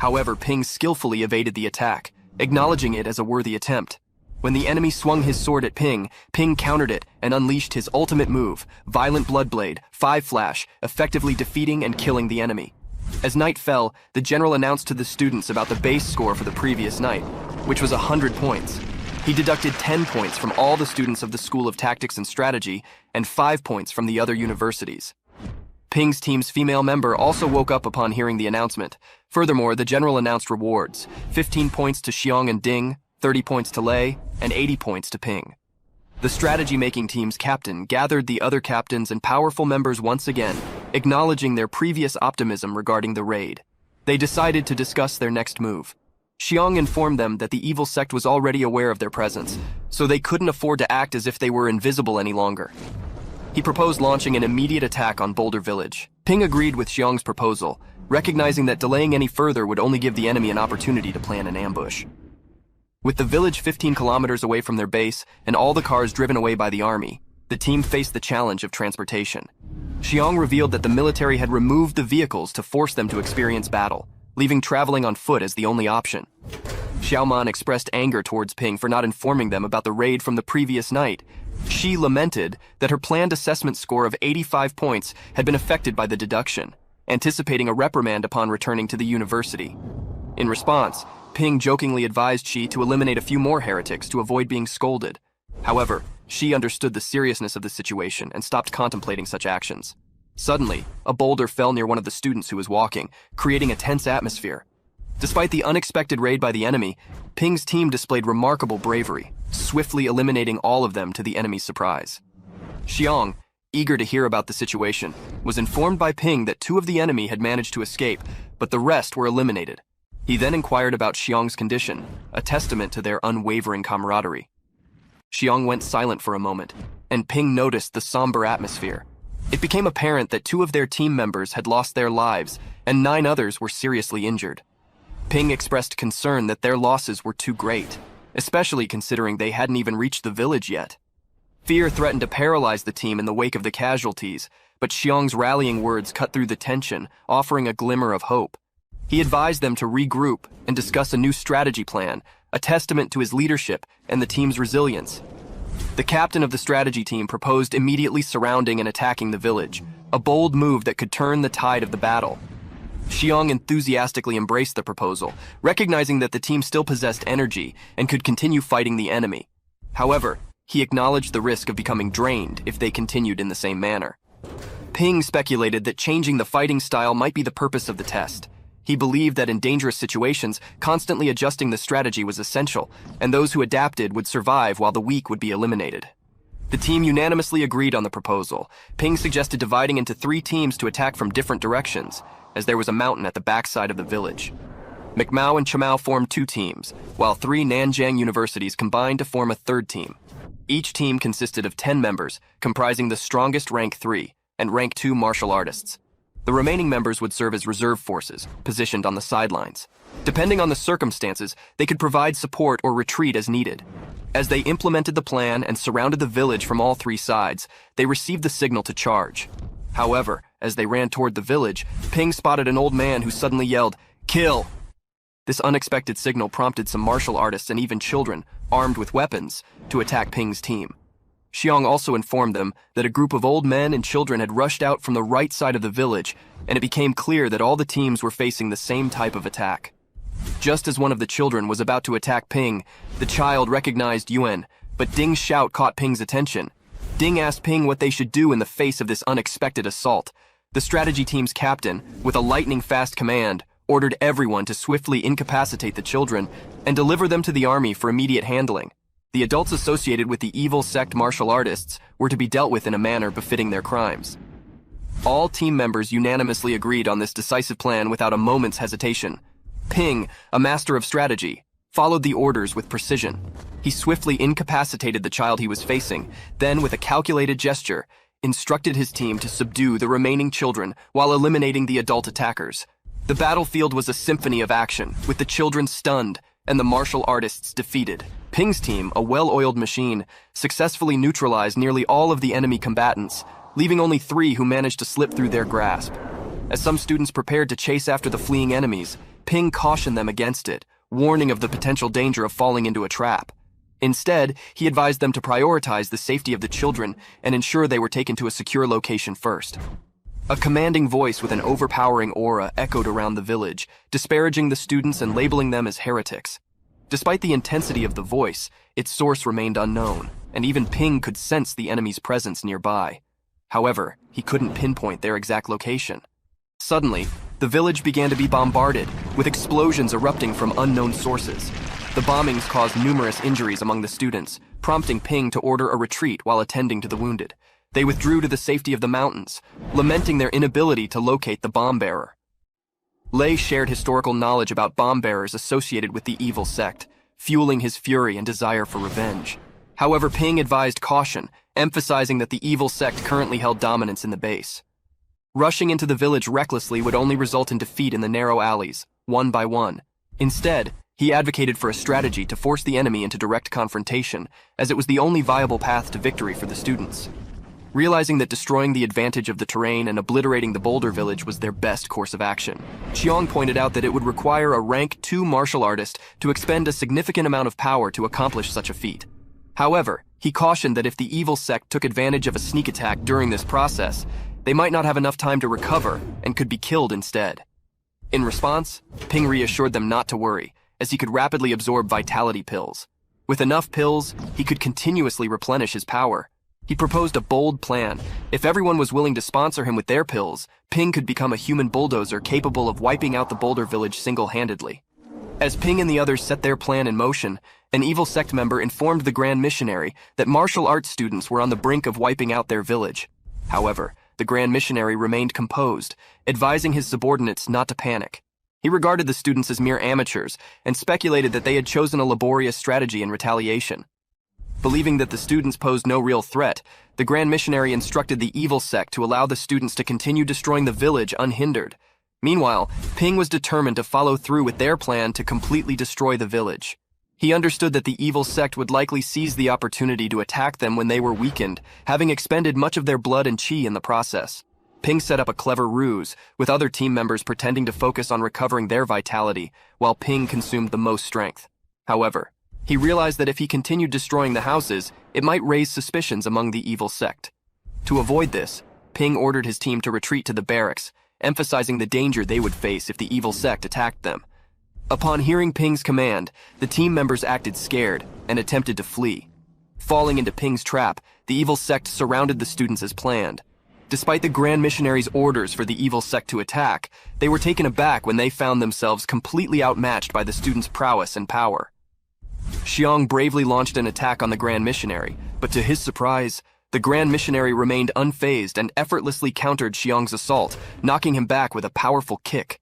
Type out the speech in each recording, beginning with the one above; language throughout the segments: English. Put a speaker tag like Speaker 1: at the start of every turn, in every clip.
Speaker 1: However, Ping skillfully evaded the attack, acknowledging it as a worthy attempt. When the enemy swung his sword at Ping, Ping countered it and unleashed his ultimate move, Violent Bloodblade, 5 Flash, effectively defeating and killing the enemy. As night fell, the general announced to the students about the base score for the previous night, which was 100 points. He deducted 10 points from all the students of the School of Tactics and Strategy and 5 points from the other universities. Ping's team's female member also woke up upon hearing the announcement. Furthermore, the general announced rewards: 15 points to Xiong and Ding, 30 points to Lei, and 80 points to Ping. The strategy-making team's captain gathered the other captains and powerful members once again, acknowledging their previous optimism regarding the raid. They decided to discuss their next move. Xiong informed them that the evil sect was already aware of their presence, so they couldn't afford to act as if they were invisible any longer. He proposed launching an immediate attack on Boulder Village. Ping agreed with Xiong's proposal, recognizing that delaying any further would only give the enemy an opportunity to plan an ambush. With the village 15 kilometers away from their base and all the cars driven away by the army, the team faced the challenge of transportation. Xiong revealed that the military had removed the vehicles to force them to experience battle, leaving traveling on foot as the only option. Xiaoman expressed anger towards Ping for not informing them about the raid from the previous night. She lamented that her planned assessment score of 85 points had been affected by the deduction, anticipating a reprimand upon returning to the university. In response, Ping jokingly advised Shi to eliminate a few more heretics to avoid being scolded. However, Shi understood the seriousness of the situation and stopped contemplating such actions. Suddenly, a boulder fell near one of the students who was walking, creating a tense atmosphere. Despite the unexpected raid by the enemy, Ping's team displayed remarkable bravery, swiftly eliminating all of them to the enemy's surprise. Xiong, eager to hear about the situation, was informed by Ping that 2 of the enemy had managed to escape, but the rest were eliminated. He then inquired about Xiong's condition, a testament to their unwavering camaraderie. Xiong went silent for a moment, and Ping noticed the somber atmosphere. It became apparent that 2 of their team members had lost their lives, and 9 others were seriously injured. Ping expressed concern that their losses were too great, especially considering they hadn't even reached the village yet. Fear threatened to paralyze the team in the wake of the casualties, but Xiong's rallying words cut through the tension, offering a glimmer of hope. He advised them to regroup and discuss a new strategy plan, a testament to his leadership and the team's resilience. The captain of the strategy team proposed immediately surrounding and attacking the village, a bold move that could turn the tide of the battle. Xiong enthusiastically embraced the proposal, recognizing that the team still possessed energy and could continue fighting the enemy. However, he acknowledged the risk of becoming drained if they continued in the same manner. Ping speculated that changing the fighting style might be the purpose of the test. He believed that in dangerous situations, constantly adjusting the strategy was essential, and those who adapted would survive while the weak would be eliminated. The team unanimously agreed on the proposal. Ping suggested dividing into 3 teams to attack from different directions, as there was a mountain at the backside of the village. McMao and Chamao formed 2 teams, while 3 Nanjing universities combined to form a 3rd team. Each team consisted of 10 members, comprising the strongest rank 3 and rank 2 martial artists. The remaining members would serve as reserve forces, positioned on the sidelines. Depending on the circumstances, they could provide support or retreat as needed. As they implemented the plan and surrounded the village from all 3 sides, they received the signal to charge. However, as they ran toward the village, Ping spotted an old man who suddenly yelled, "Kill!" This unexpected signal prompted some martial artists and even children, armed with weapons, to attack Ping's team. Xiong also informed them that a group of old men and children had rushed out from the right side of the village, and it became clear that all the teams were facing the same type of attack. Just as one of the children was about to attack Ping, the child recognized Yuan, but Ding's shout caught Ping's attention. Ding asked Ping what they should do in the face of this unexpected assault. The strategy team's captain, with a lightning-fast command, ordered everyone to swiftly incapacitate the children and deliver them to the army for immediate handling. The adults associated with the evil sect martial artists were to be dealt with in a manner befitting their crimes. All team members unanimously agreed on this decisive plan without a moment's hesitation. Ping, a master of strategy, followed the orders with precision. He swiftly incapacitated the child he was facing, then with a calculated gesture, instructed his team to subdue the remaining children while eliminating the adult attackers. The battlefield was a symphony of action, with the children stunned and the martial artists defeated. Ping's team, a well-oiled machine, successfully neutralized nearly all of the enemy combatants, leaving only 3 who managed to slip through their grasp. As some students prepared to chase after the fleeing enemies, Ping cautioned them against it, warning of the potential danger of falling into a trap. Instead, he advised them to prioritize the safety of the children and ensure they were taken to a secure location first. A commanding voice with an overpowering aura echoed around the village, disparaging the students and labeling them as heretics. Despite the intensity of the voice, its source remained unknown, and even Ping could sense the enemy's presence nearby. However, he couldn't pinpoint their exact location. Suddenly, the village began to be bombarded, with explosions erupting from unknown sources. The bombings caused numerous injuries among the students, prompting Ping to order a retreat while attending to the wounded. They withdrew to the safety of the mountains, lamenting their inability to locate the bomb bearer. Lei shared historical knowledge about bomb bearers associated with the evil sect, fueling his fury and desire for revenge. However, Ping advised caution, emphasizing that the evil sect currently held dominance in the base. Rushing into the village recklessly would only result in defeat in the narrow alleys, one by one. Instead, he advocated for a strategy to force the enemy into direct confrontation, as it was the only viable path to victory for the students. Realizing that destroying the advantage of the terrain and obliterating the boulder village was their best course of action, Xiong pointed out that it would require a rank 2 martial artist to expend a significant amount of power to accomplish such a feat. However, he cautioned that if the evil sect took advantage of a sneak attack during this process, they might not have enough time to recover and could be killed instead. In response, Ping reassured them not to worry, as he could rapidly absorb vitality pills. With enough pills, he could continuously replenish his power. He proposed a bold plan. If everyone was willing to sponsor him with their pills, Ping could become a human bulldozer capable of wiping out the boulder village single-handedly. As Ping and the others set their plan in motion, an evil sect member informed the Grand Missionary that martial arts students were on the brink of wiping out their village. However, the Grand Missionary remained composed, advising his subordinates not to panic. He regarded the students as mere amateurs and speculated that they had chosen a laborious strategy in retaliation. Believing that the students posed no real threat, the Grand Missionary instructed the evil sect to allow the students to continue destroying the village unhindered. Meanwhile, Ping was determined to follow through with their plan to completely destroy the village. He understood that the evil sect would likely seize the opportunity to attack them when they were weakened, having expended much of their blood and chi in the process. Ping set up a clever ruse, with other team members pretending to focus on recovering their vitality, while Ping consumed the most strength. However, he realized that if he continued destroying the houses, it might raise suspicions among the evil sect. To avoid this, Ping ordered his team to retreat to the barracks, emphasizing the danger they would face if the evil sect attacked them. Upon hearing Ping's command, the team members acted scared and attempted to flee. Falling into Ping's trap, the evil sect surrounded the students as planned. Despite the Grand Missionary's orders for the evil sect to attack, they were taken aback when they found themselves completely outmatched by the students' prowess and power. Xiong bravely launched an attack on the Grand Missionary, but to his surprise, the Grand Missionary remained unfazed and effortlessly countered Xiong's assault, knocking him back with a powerful kick.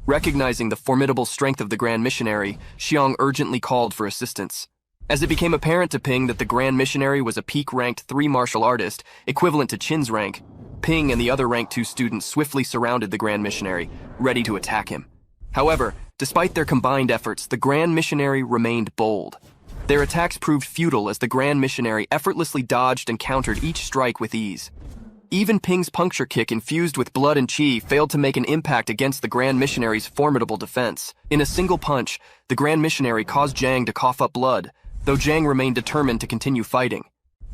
Speaker 1: Recognizing the formidable strength of the Grand Missionary, Xiong urgently called for assistance. As it became apparent to Ping that the Grand Missionary was a peak-ranked 3 martial artist, equivalent to Qin's rank, Ping and the other rank 2 students swiftly surrounded the Grand Missionary, ready to attack him. However, despite their combined efforts, the Grand Missionary remained bold. Their attacks proved futile as the Grand Missionary effortlessly dodged and countered each strike with ease. Even Ping's puncture kick infused with blood and chi failed to make an impact against the Grand Missionary's formidable defense. In a single punch, the Grand Missionary caused Zhang to cough up blood, though Zhang remained determined to continue fighting.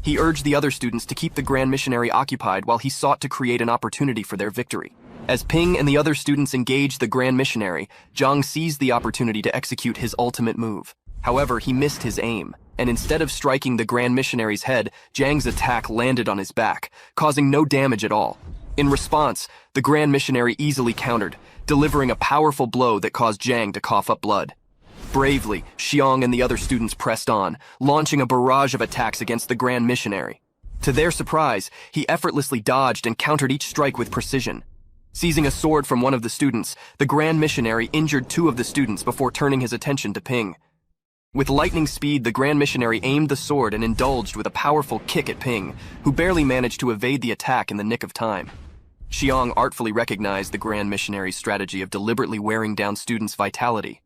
Speaker 1: He urged the other students to keep the Grand Missionary occupied while he sought to create an opportunity for their victory. As Ping and the other students engaged the Grand Missionary, Zhang seized the opportunity to execute his ultimate move. However, he missed his aim, and instead of striking the Grand Missionary's head, Zhang's attack landed on his back, causing no damage at all. In response, the Grand Missionary easily countered, delivering a powerful blow that caused Zhang to cough up blood. Bravely, Xiong and the other students pressed on, launching a barrage of attacks against the Grand Missionary. To their surprise, he effortlessly dodged and countered each strike with precision. Seizing a sword from one of the students, the Grand Missionary injured 2 of the students before turning his attention to Ping. With lightning speed, the Grand Missionary aimed the sword and indulged with a powerful kick at Ping, who barely managed to evade the attack in the nick of time. Xiong artfully recognized the Grand Missionary's strategy of deliberately wearing down students' vitality.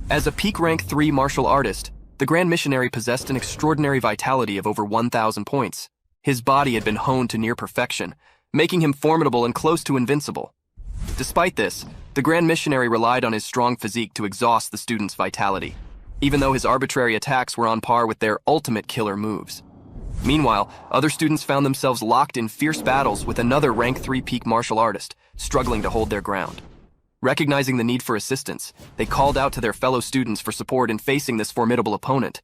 Speaker 1: As a peak rank 3 martial artist, the Grand Missionary possessed an extraordinary vitality of over 1,000 points. His body had been honed to near perfection, making him formidable and close to invincible. Despite this, The Grand Missionary relied on his strong physique to exhaust the students' vitality, even though his arbitrary attacks were on par with their ultimate killer moves. Meanwhile, other students found themselves locked in fierce battles with another rank 3 peak martial artist, struggling to hold their ground. Recognizing the need for assistance, they called out to their fellow students for support in facing this formidable opponent.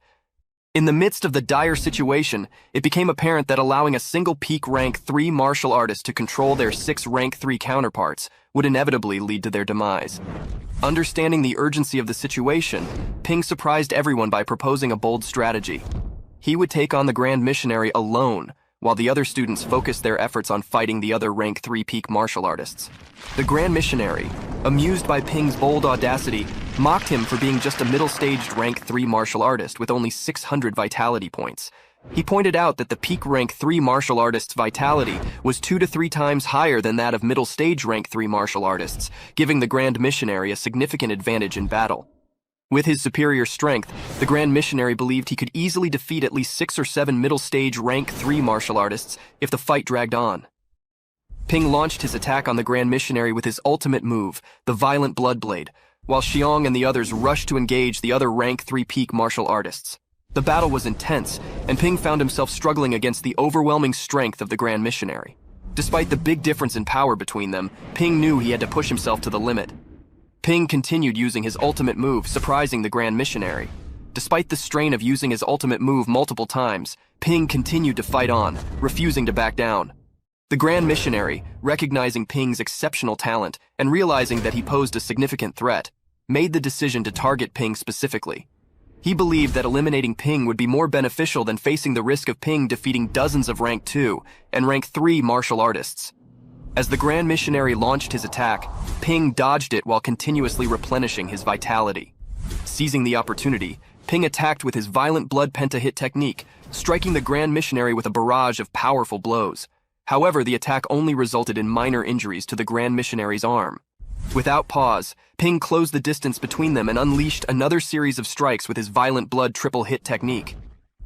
Speaker 1: In the midst of the dire situation, it became apparent that allowing a single peak rank 3 martial artist to control their 6 rank 3 counterparts would inevitably lead to their demise. Understanding the urgency of the situation, Ping surprised everyone by proposing a bold strategy. He would take on the Grand Missionary alone, while the other students focused their efforts on fighting the other rank 3 peak martial artists. The Grand Missionary, amused by Ping's bold audacity, mocked him for being just a middle-staged rank 3 martial artist with only 600 vitality points. He pointed out that the peak rank 3 martial artist's vitality was 2 to 3 times higher than that of middle-stage rank 3 martial artists, giving the Grand Missionary a significant advantage in battle. With his superior strength, the Grand Missionary believed he could easily defeat at least 6 or 7 middle-stage rank 3 martial artists if the fight dragged on. Ping launched his attack on the Grand Missionary with his ultimate move, the Violent Blood Blade, while Xiong and the others rushed to engage the other rank 3 peak martial artists. The battle was intense, and Ping found himself struggling against the overwhelming strength of the Grand Missionary. Despite the big difference in power between them, Ping knew he had to push himself to the limit. Ping continued using his ultimate move, surprising the Grand Missionary. Despite the strain of using his ultimate move multiple times, Ping continued to fight on, refusing to back down. The Grand Missionary, recognizing Ping's exceptional talent and realizing that he posed a significant threat, made the decision to target Ping specifically. He believed that eliminating Ping would be more beneficial than facing the risk of Ping defeating dozens of rank 2 and rank 3 martial artists. As the Grand Missionary launched his attack, Ping dodged it while continuously replenishing his vitality. Seizing the opportunity, Ping attacked with his Violent Blood Penta-hit technique, striking the Grand Missionary with a barrage of powerful blows. However, the attack only resulted in minor injuries to the Grand Missionary's arm. Without pause, Ping closed the distance between them and unleashed another series of strikes with his Violent Blood triple-hit technique.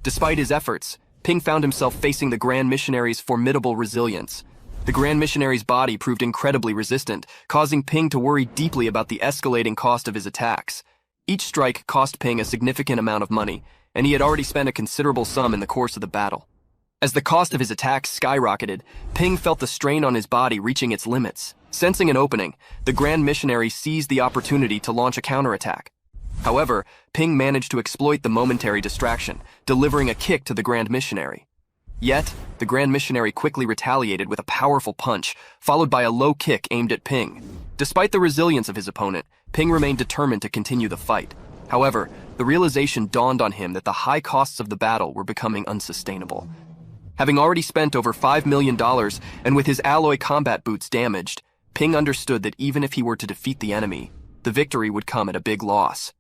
Speaker 1: Despite his efforts, Ping found himself facing the Grand Missionary's formidable resilience. The Grand Missionary's body proved incredibly resistant, causing Ping to worry deeply about the escalating cost of his attacks. Each strike cost Ping a significant amount of money, and he had already spent a considerable sum in the course of the battle. As the cost of his attacks skyrocketed, Ping felt the strain on his body reaching its limits. Sensing an opening, the Grand Missionary seized the opportunity to launch a counterattack. However, Ping managed to exploit the momentary distraction, delivering a kick to the Grand Missionary. Yet, the Grand Missionary quickly retaliated with a powerful punch, followed by a low kick aimed at Ping. Despite the resilience of his opponent, Ping remained determined to continue the fight. However, the realization dawned on him that the high costs of the battle were becoming unsustainable. Having already spent over $5 million and with his alloy combat boots damaged, Ping understood that even if he were to defeat the enemy, the victory would come at a big loss.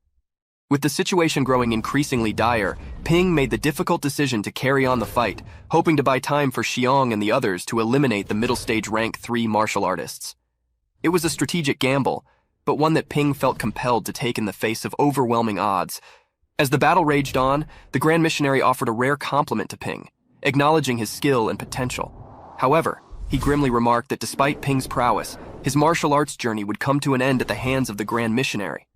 Speaker 1: With the situation growing increasingly dire, Ping made the difficult decision to carry on the fight, hoping to buy time for Xiong and the others to eliminate the middle-stage rank 3 martial artists. It was a strategic gamble, but one that Ping felt compelled to take in the face of overwhelming odds. As the battle raged on, the Grand Missionary offered a rare compliment to Ping, acknowledging his skill and potential. However, he grimly remarked that despite Ping's prowess, his martial arts journey would come to an end at the hands of the Grand Missionary.